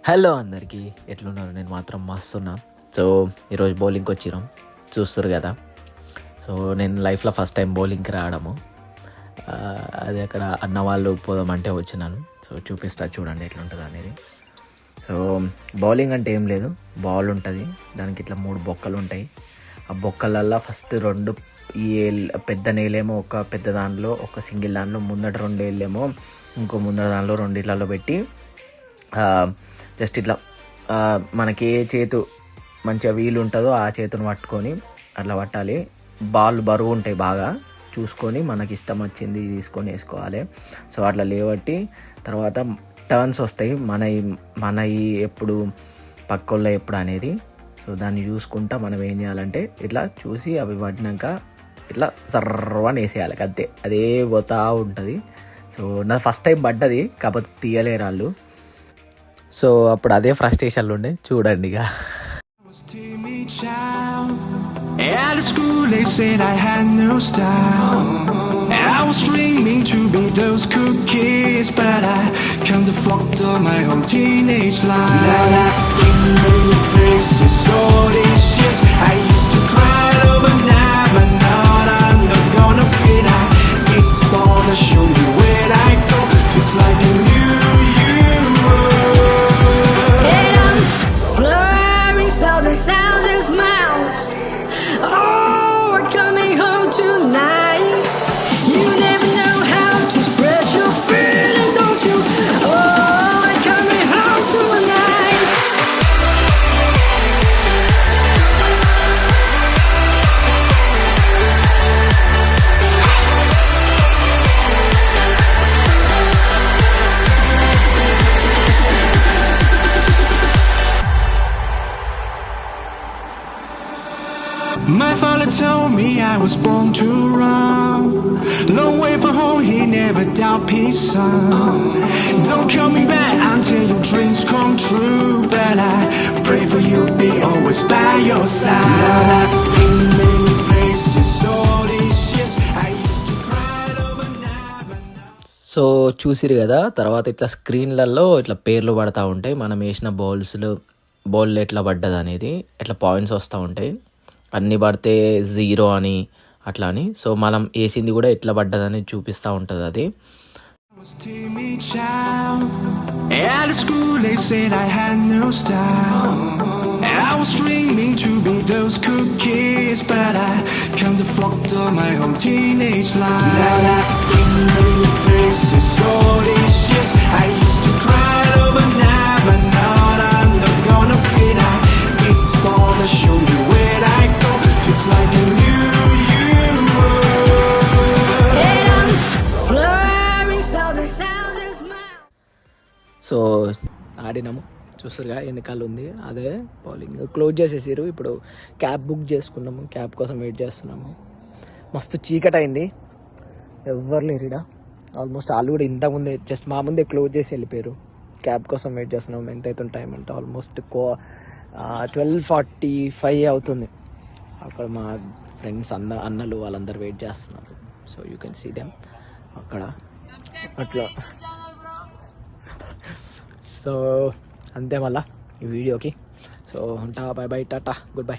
Hello అందరికీ, ఎట్లున్నారు? నేను మాత్రం మస్తున్నా. సో ఈరోజు బౌలింగ్కి వచ్చినాం, చూస్తారు కదా. సో నేను లైఫ్లో ఫస్ట్ టైం బౌలింగ్కి రావడము. అది అక్కడ అన్న వాళ్ళు పోదామంటే వచ్చినాను. సో చూపిస్తా చూడండి ఎట్లుంటుంది అనేది. సో బౌలింగ్ అంటే ఏం లేదు, బాల్ ఉంటుంది, దానికి ఇట్లా 3 బొక్కలు ఉంటాయి. ఆ బొక్కలల్లో ఫస్ట్ 2 ఈ పెద్ద నేలేమో ఒక పెద్ద దానిలో, ఒక సింగిల్ దానిలో, ముందట 2 ఏళ్ళేమో ఇంకో ముందర దానిలో 2 ఇళ్లలో పెట్టి జస్ట్ ఇట్లా మనకి ఏ చేతు మంచిగా వీలు ఉంటుందో ఆ చేతును పట్టుకొని అట్లా పట్టాలి. బాల్ బరువు ఉంటాయి, బాగా చూసుకొని మనకి ఇష్టం వచ్చింది తీసుకొని వేసుకోవాలి. సో అట్లా లేవట్టి తర్వాత టర్న్స్ వస్తాయి, మనవి ఎప్పుడు పక్కోళ్ళ ఎప్పుడు అనేది. సో దాన్ని చూసుకుంటా మనం ఏం చేయాలంటే ఇట్లా చూసి అవి పడినాక ఇట్లా సర్వని వేసేయాలి, అంతే. అదే పోతా ఉంటుంది. సో నా ఫస్ట్ టైం పడ్డది, కాకపోతే తీయలేరు వాళ్ళు. సో అప్పుడు అదే ఫ్రస్ట్రేషన్లు ఉండే, చూడండి ఇక. At school they said I had no style. I was dreaming to be those cool kids, but I come to fucked up my whole teenage life. Now I've been many places, all these years I used to cry overnight, but now I'm not gonna fit. I guess it's all to show me where I go, just like a new you. And I'm flirting sounds and smiles. Oh, we're coming home tonight. You never know how to express your feeling, don't you? Oh, we're coming home tonight. My father told me I was born to run. Long way from home, he never doubt peace, son. Don't call me back until your dreams come true. But I pray for you, be always by your side. Now I've been many places, all these years I used to cry overnight, but now. So చూసిరు కదా, తర్వాత ఇట్లా స్క్రీన్లలో ఇట్లా పేర్లు పడతా ఉంటాయి, మనం వేసిన బౌల్ ఎట్లా పడ్డది అనేది, ఇట్లా పాయింట్స్ వస్తూ ఉంటాయి. అన్నీ పడితే 0 అని అట్లా అని. సో మనం వేసింది కూడా ఎట్లా పడ్డదని చూపిస్తూ ఉంటుంది అది. Was timid child. At school they said I had no style. I was dreaming to be those cool kids, but I come to fucked up my whole teenage life. Now I've been many places, all these years I used to cry overnight, but now I'm not gonna fit. I guess it's all to show me where I go, just like a new you. And I'm flirting sounds and smiles. So ఆడినాము, చూసారుగా ఎన్నికలు ఉంది, అదే bowling close చేసేసారు. ఇప్పుడు cab book చేసుకున్నాము, cab కోసం wait చేస్తున్నాము. మస్తు చీకటి అయింది, ఎవ్వరు లేరు. ఆల్మోస్ట్ వాళ్ళు కూడా ఇంతకుముందే జస్ట్ మా ముందే క్లోజ్ చేసి వెళ్ళిపోయారు. క్యాబ్ కోసం వెయిట్ చేస్తున్నాము. ఎంత అవుతుంది టైం అంటే ఆల్మోస్ట్ 12:45 అవుతుంది. అక్కడ మా ఫ్రెండ్స్ అన్నలు వాళ్ళందరూ వెయిట్ చేస్తున్నారు. So you can see them అక్కడ అట్లా. సో అంతే మళ్ళా ఈ వీడియోకి. సో ఉంటా, bye bye, tata, good by.